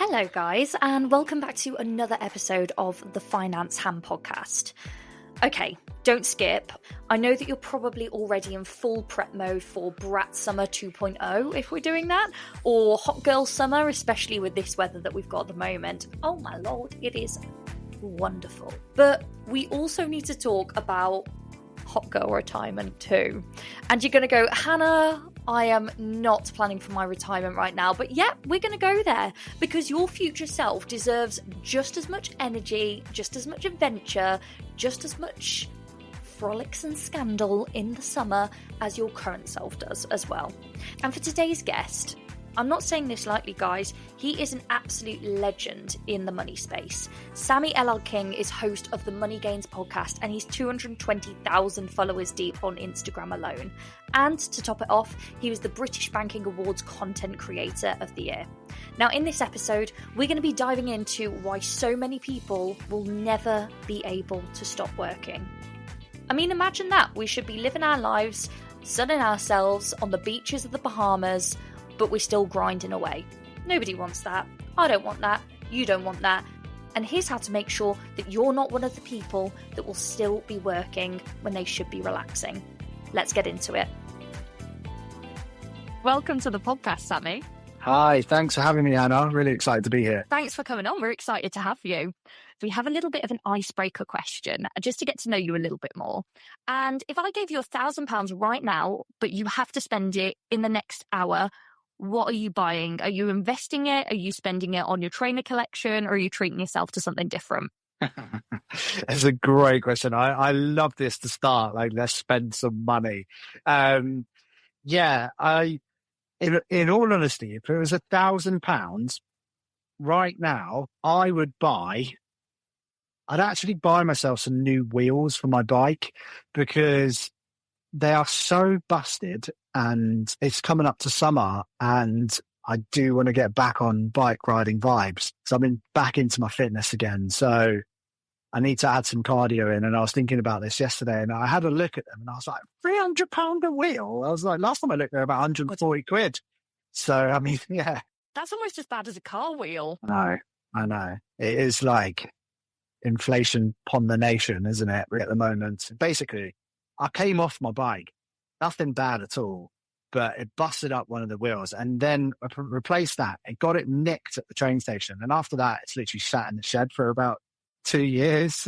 Hello, guys, and welcome back to another episode of the Finance Ham podcast. Okay, don't skip. I know that you're probably already in full prep mode for Brat Summer 2.0, if we're doing that, or Hot Girl Summer, especially with this weather that we've got at the moment. Oh my lord, it is wonderful. But we also need to talk about Hot Girl retirement too. And you're going to go, Hannah, I am not planning for my retirement right now, but yeah, we're going to go there because your future self deserves just as much energy, just as much adventure, just as much frolics and scandal in the summer as your current self does as well. And for today's guest, I'm not saying this lightly, guys, he is an absolute legend in the money space. Sammie Ellard-King is host of the Money Gains podcast and he's 220,000 followers deep on Instagram alone. And to top it off, he was the British Banking Awards Content Creator of the Year. Now, in this episode, we're going to be diving into why so many people will never be able to stop working. I mean, imagine that. We should be living our lives, sunning ourselves on the beaches of the Bahamas, but we're still grinding away. Nobody wants that. I don't want that. You don't want that. And here's how to make sure that you're not one of the people that will still be working when they should be relaxing. Let's get into it. Welcome to the podcast, Sammie. Hi, thanks for having me, Anna. Really excited to be here. Thanks for coming on. We're excited to have you. We have a little bit of an icebreaker question just to get to know you a little bit more. And if I gave you £1,000 right now, but you have to spend it in the next hour, what are you buying? Are you investing it? Are you spending it on your trainer collection? Or are you treating yourself to something different? That's a great question. I love this to start. Like, let's spend some money. In all honesty, if it was £1,000 right now, I'd actually buy myself some new wheels for my bike because they are so busted and it's coming up to summer and I do want to get back on bike riding vibes. So I've been back into my fitness again. So I need to add some cardio in. And I was thinking about this yesterday and I had a look at them and I was like, £300 a wheel. I was like, last time I looked, they were about 140 quid. So, I mean, yeah. That's almost as bad as a car wheel. I know. It is like inflation upon the nation, isn't it, at the moment? Basically, I came off my bike, nothing bad at all, but it busted up one of the wheels and then I replaced that. It got it nicked at the train station. And after that, it's literally sat in the shed for about 2 years.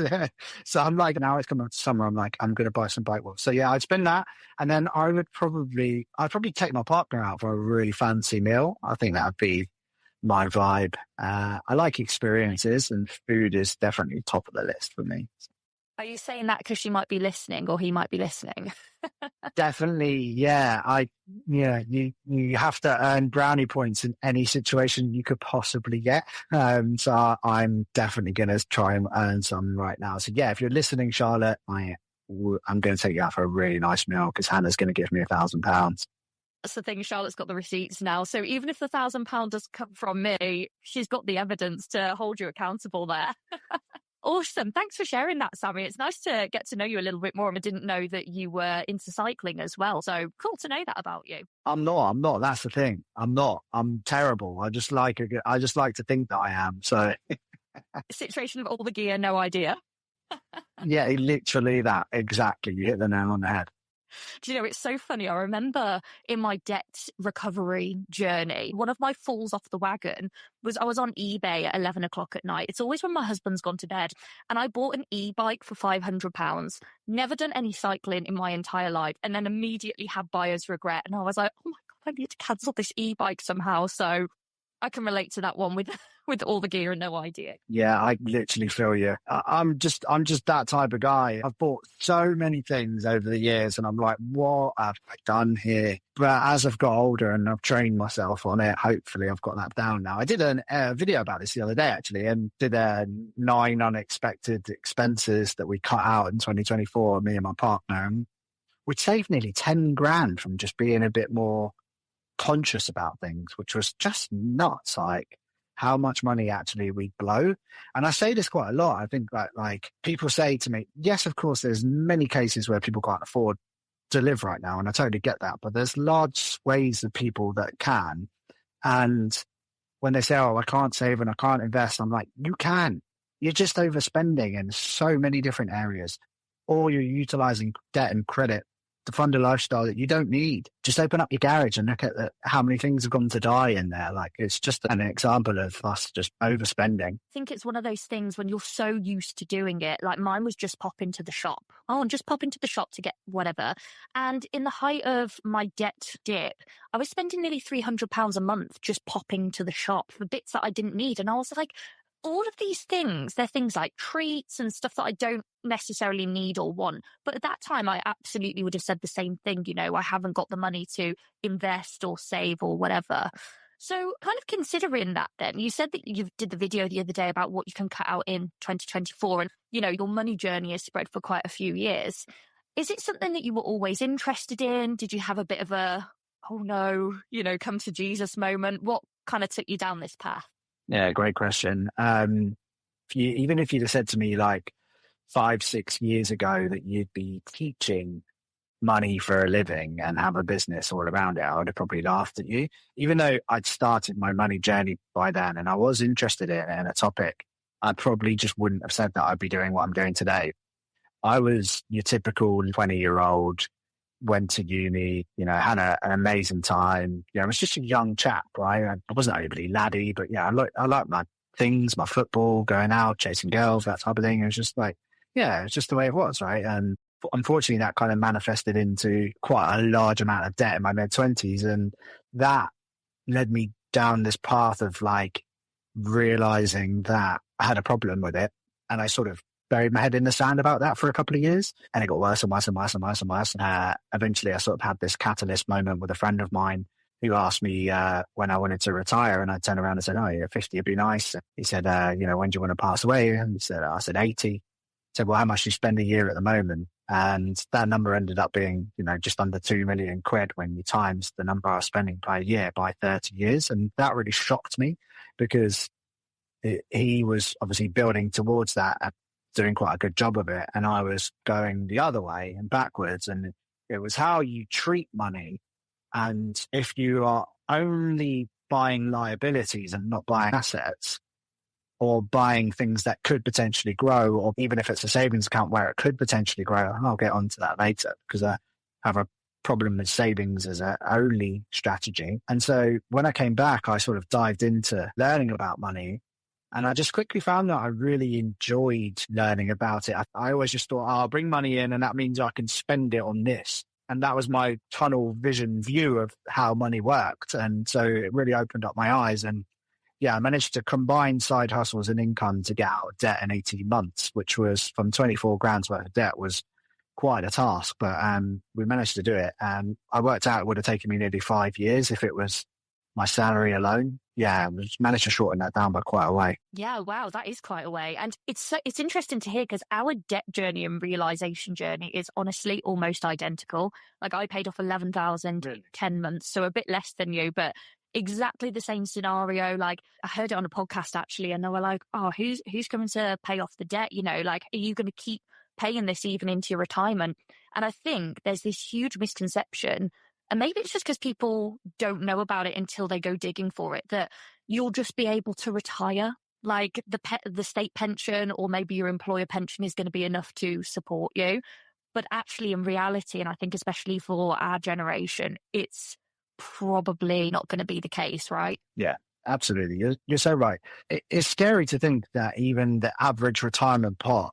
So I'm like, now it's coming up to summer. I'm like, I'm going to buy some bike wheels. So yeah, I'd spend that. And then I'd probably take my partner out for a really fancy meal. I think that would be my vibe. I like experiences and food is definitely top of the list for me. Are you saying that because she might be listening or he might be listening? Definitely, yeah. You have to earn brownie points in any situation you could possibly get. So I'm definitely going to try and earn some right now. So yeah, if you're listening, Charlotte, I'm going to take you out for a really nice meal because Hannah's going to give me £1,000. That's the thing. Charlotte's got the receipts now. So even if the £1,000 does come from me, she's got the evidence to hold you accountable there. Awesome. Thanks for sharing that, Sammie. It's nice to get to know you a little bit more. I didn't know that you were into cycling as well. So cool to know that about you. I'm not. That's the thing. I'm not. I'm terrible. I just like to think that I am. So situation of all the gear, no idea. Yeah, literally that. Exactly. You hit the nail on the head. Do you know, it's so funny. I remember in my debt recovery journey, one of my falls off the wagon was I was on eBay at 11 o'clock at night. It's always when my husband's gone to bed. And I bought an e-bike for £500. Never done any cycling in my entire life. And then immediately had buyer's regret. And I was like, oh my God, I need to cancel this e-bike somehow. So I can relate to that one with all the gear and no idea. Yeah, I literally feel you. I'm just that type of guy. I've bought so many things over the years and I'm like, what have I done here? But as I've got older and I've trained myself on it, hopefully I've got that down now. I did a video about this the other day actually and did 9 unexpected expenses that we cut out in 2024, me and my partner. And we'd saved nearly 10 grand from just being a bit more conscious about things, which was just nuts. Like how much money actually we blow. And I say this quite a lot. I think that like people say to me, yes, of course, there's many cases where people can't afford to live right now. And I totally get that. But there's large swathes of people that can. And when they say, oh, I can't save and I can't invest, I'm like, you can. You're just overspending in so many different areas, or you're utilizing debt and credit to fund a lifestyle that you don't need. Just open up your garage and look at how many things have gone to die in there. Like, it's just an example of us just overspending. I think it's one of those things when you're so used to doing it. Like, mine was just pop into the shop. Oh, and just pop into the shop to get whatever. And in the height of my debt dip, I was spending nearly £300 a month just popping to the shop for bits that I didn't need. And I was like, all of these things, they're things like treats and stuff that I don't necessarily need or want. But at that time, I absolutely would have said the same thing. You know, I haven't got the money to invest or save or whatever. So kind of considering that then, you said that you did the video the other day about what you can cut out in 2024. And, you know, your money journey is spread for quite a few years. Is it something that you were always interested in? Did you have a bit of a, oh no, you know, come to Jesus moment? What kind of took you down this path? Yeah, great question. Even if you'd have said to me like 5-6 years ago that you'd be teaching money for a living and have a business all around it, I would have probably laughed at you. Even though I'd started my money journey by then and I was interested in a topic, I probably just wouldn't have said that I'd be doing what I'm doing today. I was your typical 20-year-old, went to uni, you know, had an amazing time. You know, I was just a young chap, right? I wasn't overly laddie, but yeah, I like my things, my football, going out, chasing girls, that type of thing. It was just like, yeah, it's just the way it was, right? And unfortunately, that kind of manifested into quite a large amount of debt in my mid-20s. And that led me down this path of like realizing that I had a problem with it. And I sort of buried my head in the sand about that for a couple of years. And it got worse and worse and worse and worse and worse. Eventually, I sort of had this catalyst moment with a friend of mine who asked me when I wanted to retire. And I turned around and said, oh, yeah, 50 would be nice. He said, you know, when do you want to pass away? And I said, 80. He said, well, how much do you spend a year at the moment? And that number ended up being, you know, just under 2 million quid when you times the number I was spending per year by 30 years. And that really shocked me because he was obviously building towards that and doing quite a good job of it. And I was going the other way and backwards. And it was how you treat money. And if you are only buying liabilities and not buying assets, or buying things that could potentially grow, or even if it's a savings account where it could potentially grow, and I'll get onto that later because I have a problem with savings as an only strategy. And so when I came back, I sort of dived into learning about money. And I just quickly found that I really enjoyed learning about it. I always just thought, I'll bring money in and that means I can spend it on this. And that was my tunnel vision view of how money worked. And so it really opened up my eyes. And yeah, I managed to combine side hustles and income to get out of debt in 18 months, which was from 24 grand's worth of debt was quite a task, but we managed to do it. And I worked out it would have taken me nearly 5 years if it was my salary alone. Yeah, we managed to shorten that down by quite a way. Yeah, wow, that is quite a way. And it's interesting to hear because our debt journey and realization journey is honestly almost identical. Like I paid off 11,000 in 10 months, so a bit less than you, but exactly the same scenario. Like I heard it on a podcast actually, and they were like, oh, who's coming to pay off the debt? You know, like, are you going to keep paying this even into your retirement? And I think there's this huge misconception, and maybe it's just because people don't know about it until they go digging for it, that you'll just be able to retire. Like the state pension or maybe your employer pension is going to be enough to support you. But actually in reality, and I think especially for our generation, it's probably not going to be the case, right? Yeah, absolutely. You're so right. It's scary to think that even the average retirement pot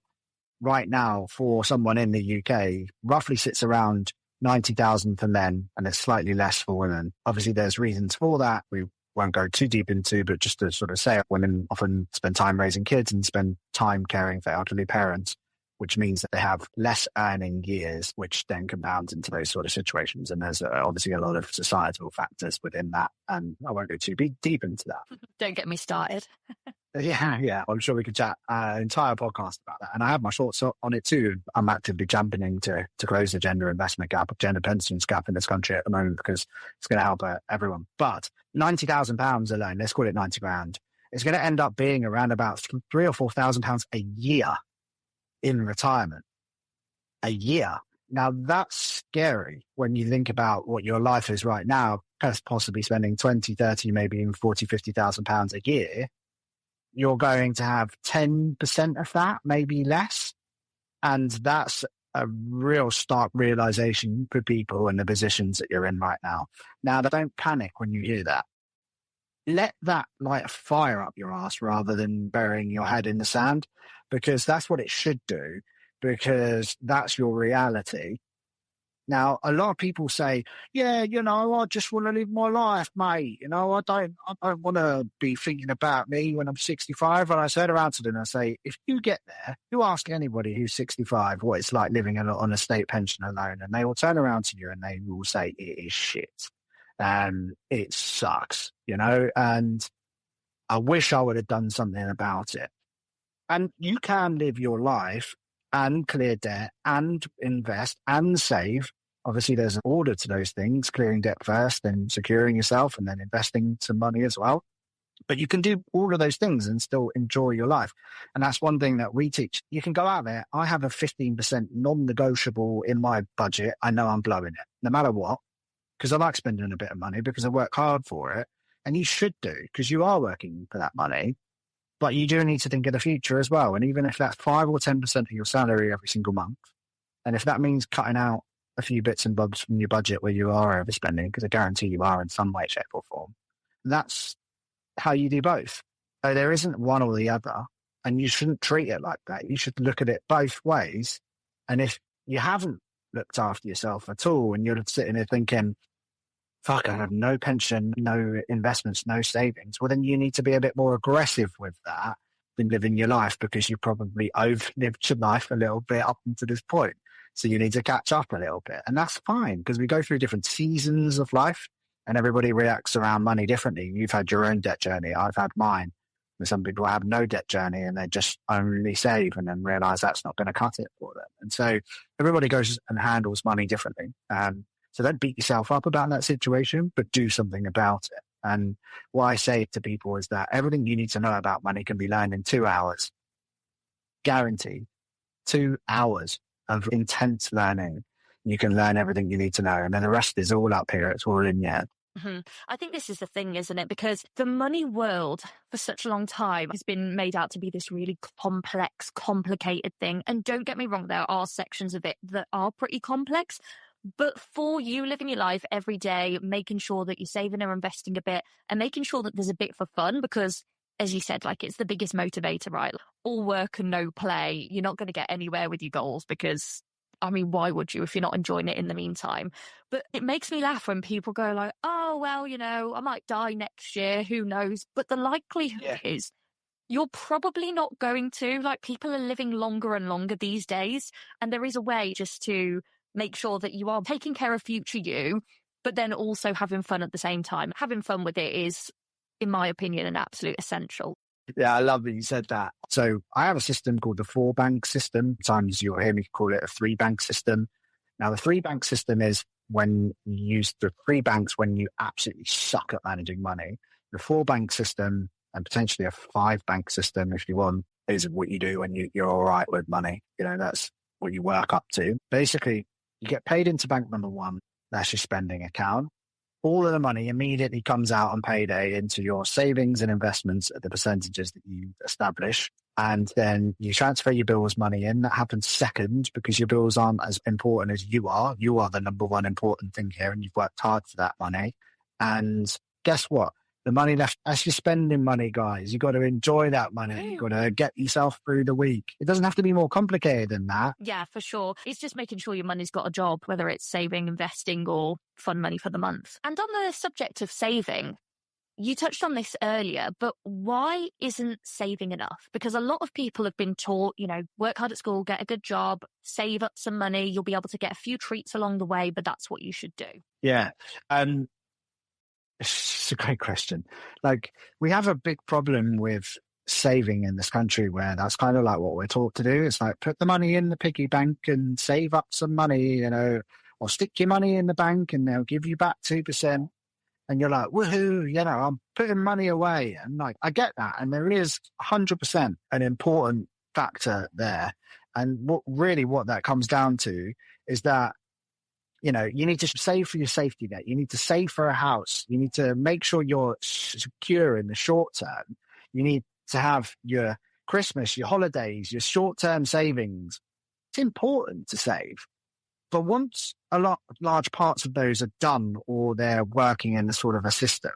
right now for someone in the UK roughly sits around 90,000 for men, and it's slightly less for women. Obviously, there's reasons for that. We won't go too deep into, but just to sort of say, women often spend time raising kids and spend time caring for elderly parents, which means that they have less earning years, which then compounds into those sort of situations. And there's obviously a lot of societal factors within that. And I won't go too deep into that. Don't get me started. Yeah. I'm sure we could chat an entire podcast about that. And I have my thoughts on it too. I'm actively championing to close the gender investment gap, gender pensions gap in this country at the moment, because it's going to help everyone. But £90,000 alone, let's call it 90 grand, it's going to end up being around about £3,000 or £4,000 a year in retirement. A year. Now that's scary when you think about what your life is right now. possibly spending 20, 30, maybe even 40, 50,000 pounds a year, you're going to have 10% of that, maybe less. And that's a real stark realization for people in the positions that you're in right now. Now, don't panic when you hear that. Let that light a fire up your ass rather than burying your head in the sand, because that's what it should do, because that's your reality. Now, a lot of people say, yeah, I just want to live my life, mate. I don't want to be thinking about me when I'm 65. And I turn around to them and I say, if you get there, you ask anybody who's 65 what it's like living on a state pension alone, and they will turn around to you and they will say, it is shit. And it sucks, and I wish I would have done something about it. And you can live your life and clear debt and invest and save. Obviously, there's an order to those things, clearing debt first, then securing yourself, and then investing some money as well. But you can do all of those things and still enjoy your life. And that's one thing that we teach. You can go out there. I have a 15% non-negotiable in my budget. I know I'm blowing it, no matter what, because I like spending a bit of money because I work hard for it. And you should do, because you are working for that money. But you do need to think of the future as well. And even if that's 5 or 10% of your salary every single month, and if that means cutting out a few bits and bobs from your budget where you are overspending, because I guarantee you are in some way, shape or form, that's how you do both. So there isn't one or the other, and you shouldn't treat it like that. You should look at it both ways. And if you haven't looked after yourself at all, and you're sitting there thinking, fuck, I have no pension, no investments, no savings, well, then you need to be a bit more aggressive with that than living your life, because you probably overlived your life a little bit up until this point. So you need to catch up a little bit. And that's fine, because we go through different seasons of life and everybody reacts around money differently. You've had your own debt journey. I've had mine. And some people have no debt journey and they just only save and then realize that's not going to cut it for them. And so everybody goes and handles money differently. So don't beat yourself up about that situation, but do something about it. And what I say to people is that everything you need to know about money can be learned in 2 hours. Guaranteed. 2 hours of intense learning. You can learn everything you need to know. And then the rest is all up here. It's all in your head. Mm-hmm. I think this is the thing, isn't it? Because the money world for such a long time has been made out to be this really complex, complicated thing. And don't get me wrong, there are sections of it that are pretty complex. But for you living your life every day, making sure that you're saving or investing a bit and making sure that there's a bit for fun, because as you said, like, it's the biggest motivator, right? All work and no play. You're not going to get anywhere with your goals because, I mean, why would you if you're not enjoying it in the meantime? But it makes me laugh when people go like, oh, well, I might die next year. Who knows? But the likelihood is you're probably not going to. Like, people are living longer and longer these days. And there is a way just to make sure that you are taking care of future you, but then also having fun at the same time. Having fun with it is, in my opinion, an absolute essential. Yeah, I love that you said that. So I have a system called the 4-bank system. Sometimes you'll hear me call it a 3-bank system. Now, the 3-bank system is when you use the 3 banks when you absolutely suck at managing money. The 4-bank system, and potentially a 5-bank system if you want, is what you do when you're all right with money. That's what you work up to. Basically, you get paid into bank number 1. That's your spending account. All of the money immediately comes out on payday into your savings and investments at the percentages that you establish. And then you transfer your bills money in. That happens second because your bills aren't as important as you are. You are the number one important thing here, and you've worked hard for that money. And guess what? The money left, as you're spending money, guys, you've got to enjoy that money. You've got to get yourself through the week. It doesn't have to be more complicated than that. Yeah, for sure. It's just making sure your money's got a job, whether it's saving, investing, or fun money for the month. And on the subject of saving, you touched on this earlier, but why isn't saving enough? Because a lot of people have been taught, work hard at school, get a good job, save up some money, you'll be able to get a few treats along the way, but that's what you should do. Yeah. It's a great question. Like, we have a big problem with saving in this country where that's kind of like what we're taught to do. It's like, put the money in the piggy bank and save up some money, or stick your money in the bank and they'll give you back 2%. And you're like, woohoo, I'm putting money away. And like, I get that. And there is 100% an important factor there. And what that comes down to is that You need to save for your safety net. You need to save for a house. You need to make sure you're secure in the short term. You need to have your Christmas, your holidays, your short-term savings. It's important to save. But once large parts of those are done or they're working in a sort of a system,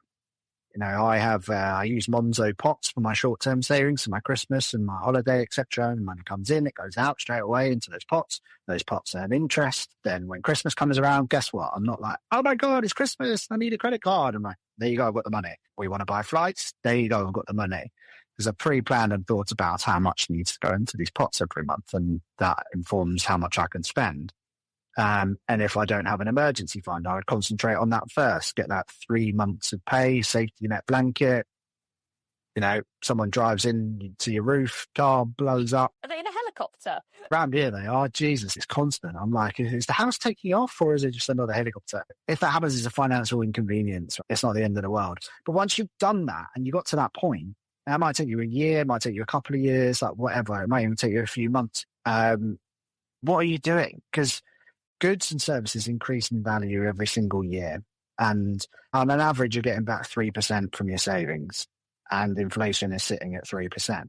I use Monzo pots for my short-term savings, for my Christmas and my holiday, etc. And money comes in, it goes out straight away into those pots. Those pots earn interest. Then when Christmas comes around, guess what? I'm not like, oh my God, it's Christmas, I need a credit card. I'm like, there you go, I've got the money. We want to buy flights. There you go, I've got the money. Because I pre-planned and thought about how much needs to go into these pots every month, and that informs how much I can spend. And if I don't have an emergency fund, I would concentrate on that first, get that 3 months of pay, safety net blanket. Someone drives into your roof, car blows up. Are they in a helicopter? Around here they are. Jesus, it's constant. I'm like, is the house taking off or is it just another helicopter? If that happens, it's a financial inconvenience. It's not the end of the world. But once you've done that and you got to that point, that might take you a year, it might take you a couple of years, like whatever. It might even take you a few months. What are you doing? Because goods and services increase in value every single year. And on an average, you're getting back 3% from your savings. And inflation is sitting at 3%.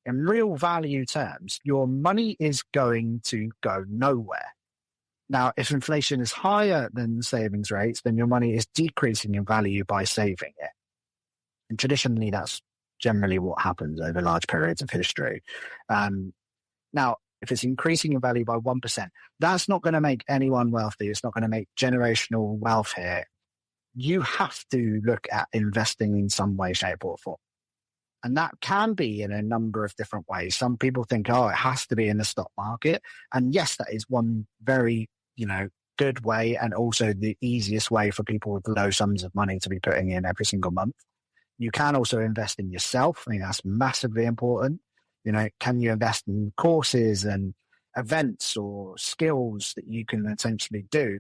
In real value terms, your money is going to go nowhere. Now, if inflation is higher than savings rates, then your money is decreasing in value by saving it. And traditionally, that's generally what happens over large periods of history. Now, if it's increasing in value by 1%, that's not going to make anyone wealthy. It's not going to make generational wealth here. You have to look at investing in some way, shape, or form. And that can be in a number of different ways. Some people think, it has to be in the stock market. And yes, that is one very, good way, and also the easiest way for people with low sums of money to be putting in every single month. You can also invest in yourself. I think that's massively important. Can you invest in courses and events or skills that you can essentially do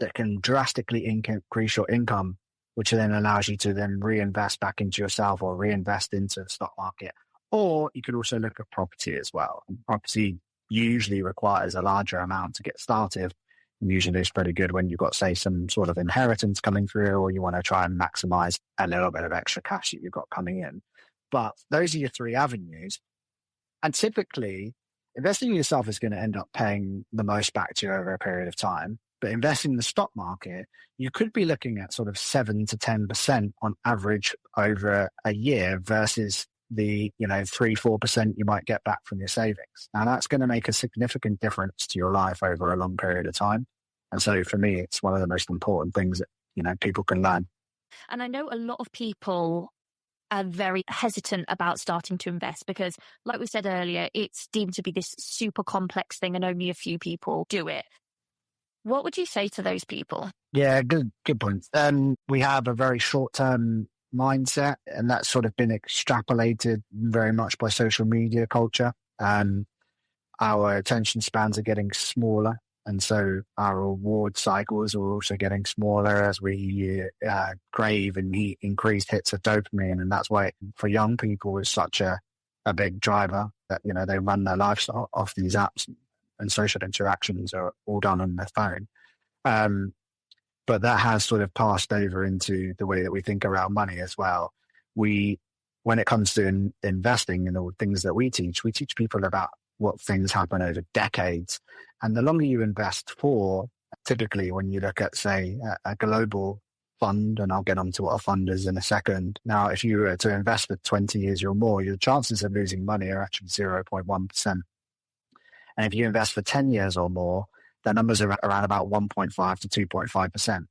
that can drastically increase your income, which then allows you to then reinvest back into yourself or reinvest into the stock market? Or you could also look at property as well. And property usually requires a larger amount to get started. And usually it's pretty good when you've got, say, some sort of inheritance coming through, or you want to try and maximize a little bit of extra cash that you've got coming in. But those are your three avenues. And typically, investing in yourself is going to end up paying the most back to you over a period of time. But investing in the stock market, you could be looking at sort of 7 to 10% on average over a year versus the 3-4% you might get back from your savings. Now that's going to make a significant difference to your life over a long period of time. And so for me, it's one of the most important things that people can learn. And I know a lot of people are very hesitant about starting to invest because, like we said earlier, it's deemed to be this super complex thing and only a few people do it. What would you say to those people? Yeah, good point. We have a very short-term mindset, and that's sort of been extrapolated very much by social media culture. Our attention spans are getting smaller, and so our reward cycles are also getting smaller as we crave and need increased hits of dopamine. And that's why for young people is such a big driver that, they run their lives off these apps, and social interactions are all done on their phone. But that has sort of passed over into the way that we think around money as well. When it comes to investing and the things that we teach people about what things happen over decades. And the longer you invest for, typically when you look at, say, a global fund, and I'll get onto what a fund is in a second. Now, if you were to invest for 20 years or more, your chances of losing money are actually 0.1%. And if you invest for 10 years or more, the numbers are around about 1.5 to 2.5%.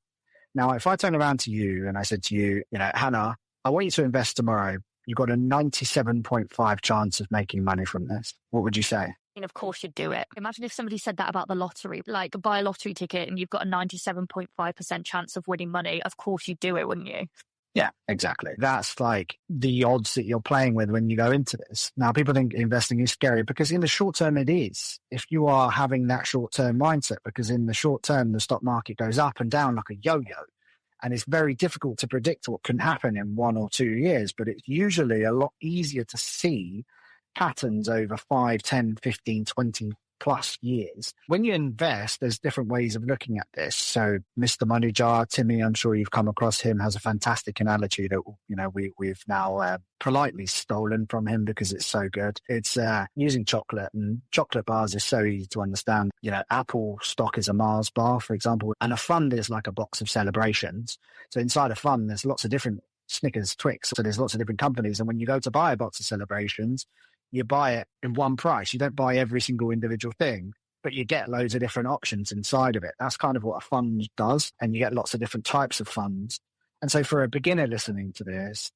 Now, if I turn around to you and I said to you, Hannah, I want you to invest tomorrow. You've got a 97.5 chance of making money from this. What would you say? Of course you'd do it. Imagine if somebody said that about the lottery, like buy a lottery ticket and you've got a 97.5% chance of winning money. Of course you'd do it, wouldn't you? Yeah, exactly. That's like the odds that you're playing with when you go into this. Now, people think investing is scary because in the short term it is. If you are having that short term mindset, because in the short term, the stock market goes up and down like a yo-yo. And it's very difficult to predict what can happen in 1 or 2 years, but it's usually a lot easier to see patterns over 5, 10, 15, 20 plus years. When you invest, there's different ways of looking at this. So Mr. Money Jar, Timmy, I'm sure you've come across him, has a fantastic analogy that, we've now politely stolen from him because it's so good. It's using chocolate, and chocolate bars is so easy to understand. Apple stock is a Mars bar, for example, and a fund is like a box of celebrations. So inside a fund, there's lots of different Snickers, Twix. So there's lots of different companies. And when you go to buy a box of celebrations, you buy it in one price. You don't buy every single individual thing, but you get loads of different options inside of it. That's kind of what a fund does. And you get lots of different types of funds. And so for a beginner listening to this,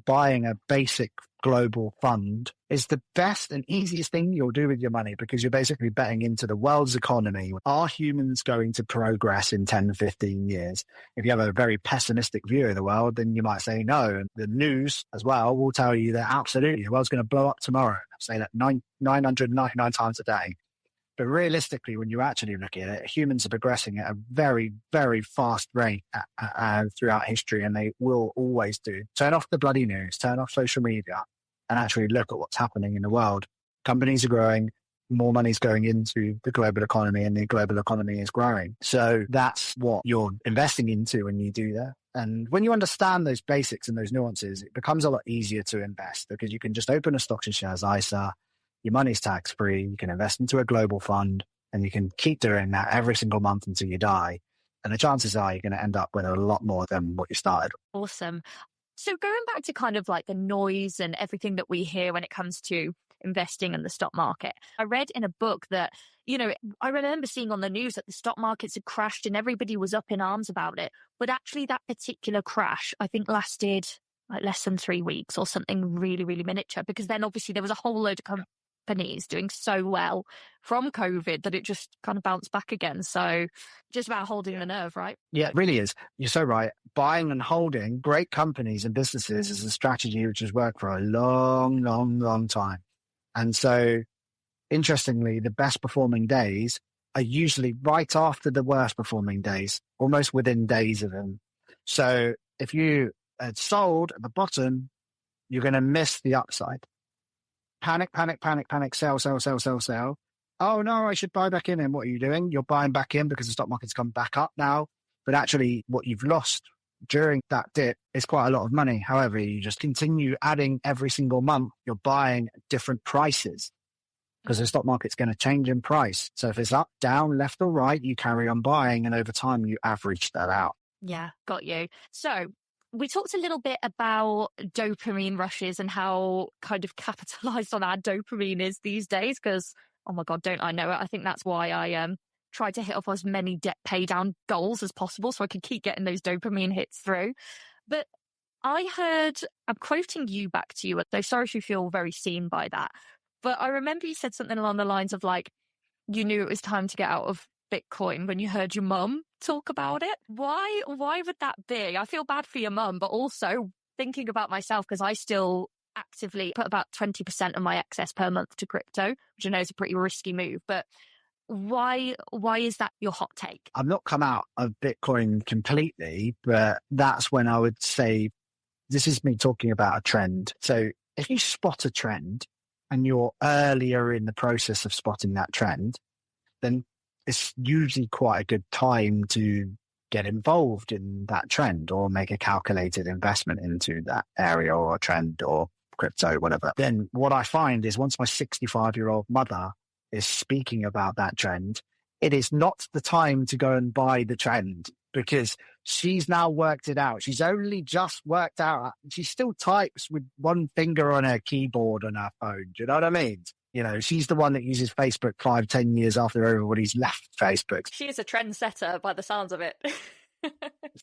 buying a basic global fund is the best and easiest thing you'll do with your money, because you're basically betting into the world's economy. Are humans going to progress in 10, 15 years? If you have a very pessimistic view of the world, then you might say no. And the news as well will tell you that absolutely the world's going to blow up tomorrow. I say that 999 times a day. But realistically, when you actually look at it, humans are progressing at a very, very fast rate throughout history, and they will always do. Turn off the bloody news, turn off social media, and actually look at what's happening in the world. Companies are growing, more money's going into the global economy, and the global economy is growing. So that's what you're investing into when you do that. And when you understand those basics and those nuances, it becomes a lot easier to invest, because you can just open a stocks and shares ISA. Your money's tax-free. You can invest into a global fund, and you can keep doing that every single month until you die. And the chances are you're going to end up with a lot more than what you started. Awesome. So going back to kind of like the noise and everything that we hear when it comes to investing in the stock market, I read in a book that, I remember seeing on the news that the stock markets had crashed and everybody was up in arms about it. But actually that particular crash, I think, lasted like less than 3 weeks or something really, really miniature, because then obviously there was a whole load of companies doing so well from COVID that it just kind of bounced back again. So just about holding the nerve, right? Yeah, it really is. You're so right. Buying and holding great companies and businesses is a strategy which has worked for a long, long, long time. And so interestingly, the best performing days are usually right after the worst performing days, almost within days of them. So if you had sold at the bottom, you're going to miss the upside. Panic, sell. Oh no, I should buy back in. And what are you doing? You're buying back in because the stock market's come back up now. But actually what you've lost during that dip is quite a lot of money. However, you just continue adding every single month. You're buying different prices because the stock market's going to change in price. So if it's up, down, left or right, you carry on buying. And over time, you average that out. Yeah, got you. So we talked a little bit about dopamine rushes and how kind of capitalized on our dopamine is these days, because, oh my God, don't I know it? I think that's why I tried to hit off as many debt pay down goals as possible so I could keep getting those dopamine hits through. But I heard, I'm quoting you back to you, so sorry if you feel very seen by that. But I remember you said something along the lines of like, you knew it was time to get out of Bitcoin when you heard your mum talk about it. Why would that be? I feel bad for your mum, but also thinking about myself, because I still actively put about 20% of my excess per month to crypto, which I know is a pretty risky move. But why is that your hot take? I've not come out of Bitcoin completely, but that's when I would say this is me talking about a trend. So if you spot a trend and you're earlier in the process of spotting that trend, then it's usually quite a good time to get involved in that trend or make a calculated investment into that area or trend or crypto, whatever. Then what I find is once my 65-year-old mother is speaking about that trend, it is not the time to go and buy the trend because she's now worked it out. She's only just worked out. She still types with one finger on her keyboard on her phone. Do you know what I mean? You know, she's the one that uses Facebook 5-10 years after everybody's left Facebook. She is a trendsetter by the sounds of it.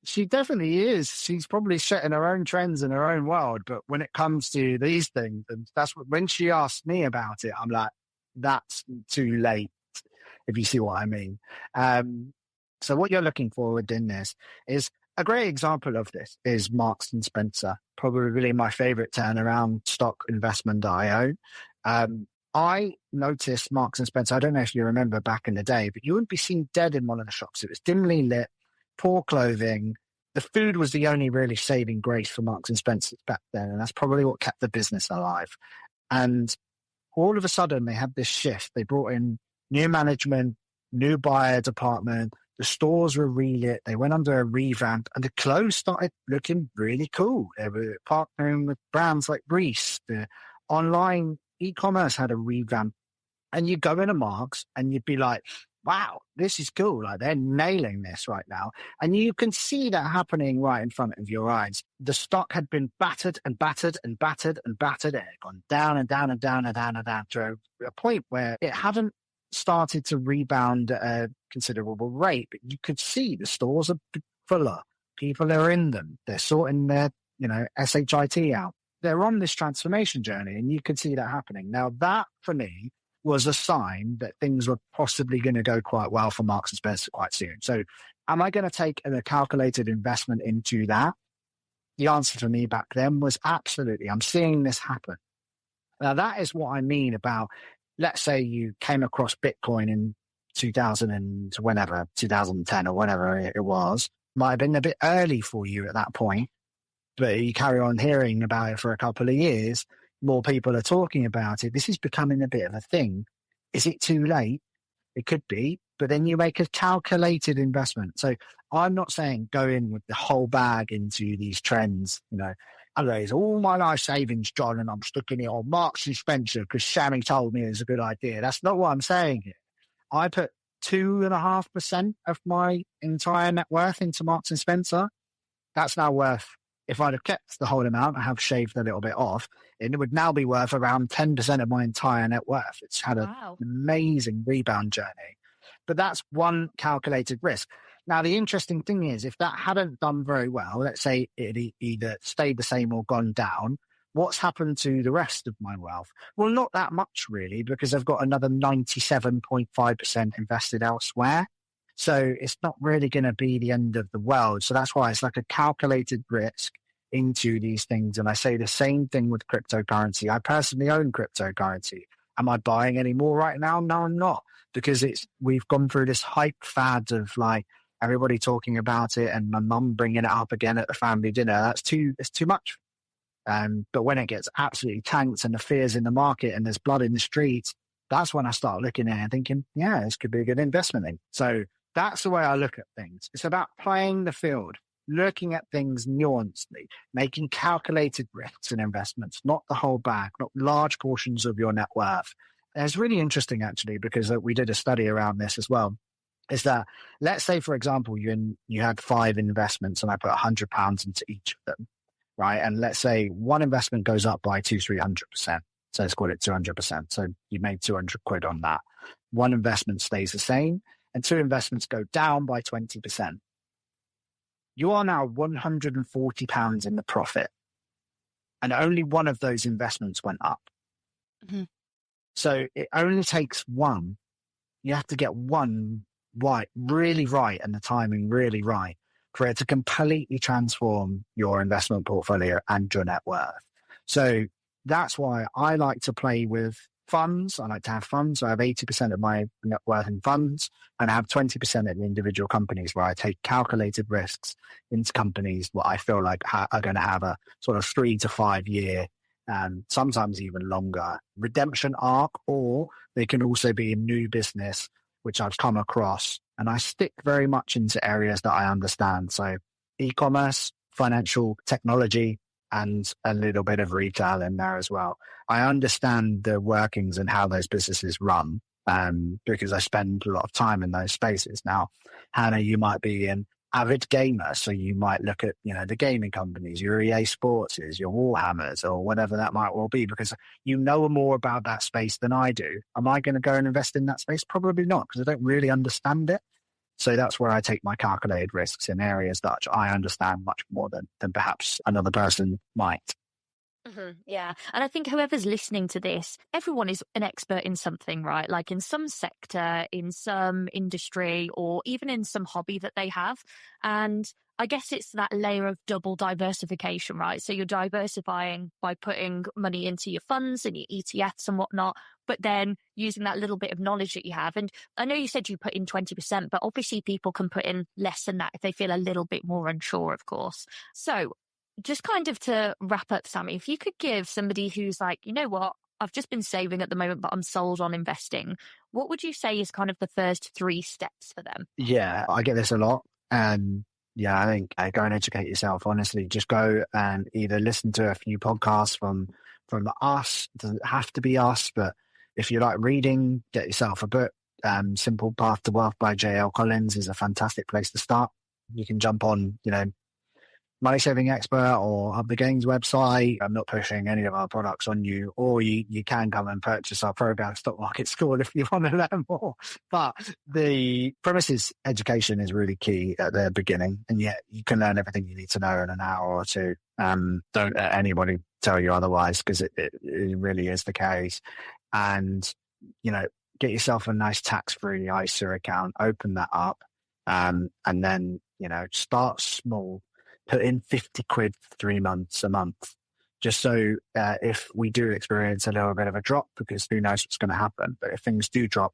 She definitely is. She's probably setting her own trends in her own world. But when it comes to these things, and that's when she asked me about it, I'm like, that's too late, if you see what I mean. So what you're looking for within this is a great example of this is Marks and Spencer, probably my favorite turnaround stock investment IO. I noticed Marks and Spencer. I don't know if you remember back in the day, but you wouldn't be seen dead in one of the shops. It was dimly lit, poor clothing. The food was the only really saving grace for Marks and Spencer back then. And that's probably what kept the business alive. And all of a sudden they had this shift. They brought in new management, new buyer department. The stores were relit. They went under a revamp, and the clothes started looking really cool. They were partnering with brands like Reese. The online e-commerce had a revamp. And you go into Marks and you'd be like, wow, this is cool. Like, they're nailing this right now. And you can see that happening right in front of your eyes. The stock had been battered and battered and battered and battered. It had gone down and down and down and down and down to a point where it hadn't started to rebound at a considerable rate. But you could see the stores are fuller. People are in them. They're sorting their, SHIT out. They're on this transformation journey, and you could see that happening. Now, that for me was a sign that things were possibly going to go quite well for Marks and Spencer quite soon. So am I going to take a calculated investment into that? The answer for me back then was absolutely. I'm seeing this happen. Now, that is what I mean about, let's say you came across Bitcoin in 2010 or whatever it was. Might have been a bit early for you at that point, but you carry on hearing about it for a couple of years. More people are talking about it. This is becoming a bit of a thing. Is it too late? It could be, but then you make a calculated investment. So I'm not saying go in with the whole bag into these trends. Otherwise, all my life savings, John, and I'm sticking it on Marks and Spencer because Sammie told me it's a good idea. That's not what I'm saying here. I put 2.5% of my entire net worth into Marks and Spencer. That's now worth, if I'd have kept the whole amount, I have shaved a little bit off, it would now be worth around 10% of my entire net worth. It's had an amazing rebound journey. But that's one calculated risk. Now, the interesting thing is, if that hadn't done very well, let's say it either stayed the same or gone down, what's happened to the rest of my wealth? Well, not that much really, because I've got another 97.5% invested elsewhere. So it's not really going to be the end of the world. So that's why it's like a calculated risk into these things. And I say the same thing with cryptocurrency. I personally own cryptocurrency. Am I buying any more right now? No, I'm not, because we've gone through this hype fad of like everybody talking about it and my mum bringing it up again at the family dinner. It's too much. But when it gets absolutely tanked and the fears in the market and there's blood in the streets, that's when I start looking at it and thinking, yeah, this could be a good investment thing. So that's the way I look at things. It's about playing the field, looking at things nuancedly, making calculated risks and investments, not the whole bag, not large portions of your net worth. And it's really interesting, actually, because we did a study around this as well, is that, let's say, for example, you had 5 investments and I put £100 into each of them, right? And let's say one investment goes up by 300%. So let's call it 200%. So you made 200 quid on that. One investment stays the same and 2 investments go down by 20%. You are now £140 in the profit. And only one of those investments went up. Mm-hmm. So it only takes one. You have to get one right, really right, and the timing really right for it to completely transform your investment portfolio and your net worth. So that's why I like to play with funds. I like to have funds. So I have 80% of my net worth in funds, and I have 20% in individual companies where I take calculated risks into companies what I feel like are going to have a sort of 3 to 5 year, sometimes even longer redemption arc, or they can also be a new business, which I've come across. And I stick very much into areas that I understand. So e-commerce, financial technology, and a little bit of retail in there as well. I understand the workings and how those businesses run, because I spend a lot of time in those spaces. Now, Hannah, you might be an avid gamer, so you might look at, the gaming companies, your EA Sports, your Warhammers, or whatever that might well be, because you know more about that space than I do. Am I going to go and invest in that space? Probably not, because I don't really understand it. So that's where I take my calculated risks in areas that I understand much more than perhaps another person might. Mm-hmm, yeah. And I think whoever's listening to this, everyone is an expert in something, right? Like in some sector, in some industry, or even in some hobby that they have. And I guess it's that layer of double diversification, right? So you're diversifying by putting money into your funds and your ETFs and whatnot, but then using that little bit of knowledge that you have. And I know you said you put in 20%, but obviously people can put in less than that if they feel a little bit more unsure, of course. So just kind of to wrap up, Sammie, if you could give somebody who's like, you know what, I've just been saving at the moment, but I'm sold on investing. What would you say is kind of the first 3 steps for them? Yeah, I get this a lot. And yeah, I think go and educate yourself. Honestly, just go and either listen to a few podcasts from us. It doesn't have to be us, but if you like reading, get yourself a book. Simple Path to Wealth by J.L. Collins is a fantastic place to start. You can jump on, Money Saving Expert or Up the Gains website. I'm not pushing any of our products on you, or you can come and purchase our program Stock Market School if you want to learn more. But the premise is education is really key at the beginning, and yet you can learn everything you need to know in an hour or two. Don't let anybody tell you otherwise, because it really is the case. And, get yourself a nice tax-free ISA account, open that up, and then, start small. Put in 50 quid for 3 months, a month, just so if we do experience a little bit of a drop, because who knows what's going to happen. But if things do drop,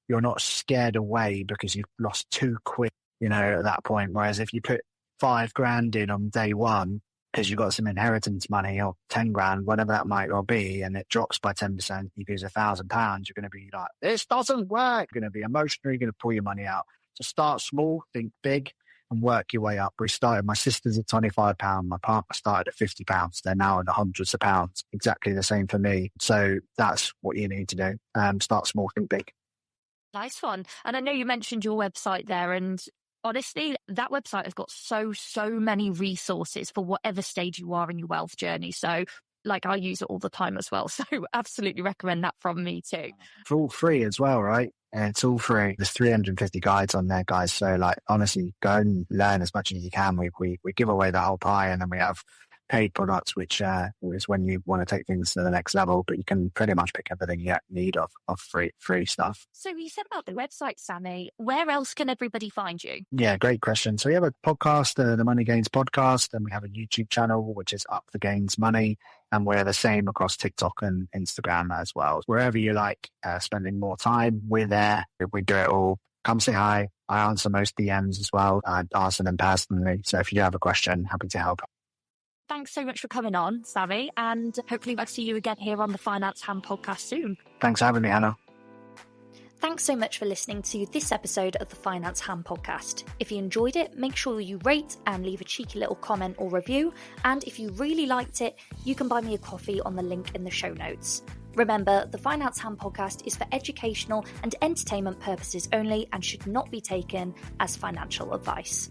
you're not scared away because you've lost 2 quid, at that point. Whereas if you put 5 grand in on day one, because you've got some inheritance money or 10 grand, whatever that might well be, and it drops by 10%, you lose £1,000, you're going to be like, this doesn't work. You're going to be emotional. You're going to pull your money out. So start small, think big, and work your way up. We started, my sister's at £25, my partner started at £50. They're now in the hundreds of pounds. Exactly the same for me. So that's what you need to do. Start small, think big. Nice one. And I know you mentioned your website there, and honestly, that website has got so many resources for whatever stage you are in your wealth journey. So I use it all the time as well. So absolutely recommend that from me too. For all free as well, right? And it's all free. There's 350 guides on there, guys. So honestly, go and learn as much as you can. We give away the whole pie, and then we have paid products, which is when you want to take things to the next level, but you can pretty much pick everything you need of free stuff. So you said about the website, Sammie. Where else can everybody find you? Yeah, great question. So we have a podcast, the Money Gains podcast, and we have a YouTube channel, which is Up the Gains Money. And we're the same across TikTok and Instagram as well. Wherever you like spending more time, we're there. We do it all. Come say hi. I answer most DMs as well. I answer them personally. So if you have a question, happy to help. Thanks so much for coming on, Sammie. And hopefully I'll see you again here on the Finance Ham podcast soon. Thanks for having me, Hannah. Thanks so much for listening to this episode of the Finance Ham podcast. If you enjoyed it, make sure you rate and leave a cheeky little comment or review. And if you really liked it, you can buy me a coffee on the link in the show notes. Remember, the Finance Ham podcast is for educational and entertainment purposes only and should not be taken as financial advice.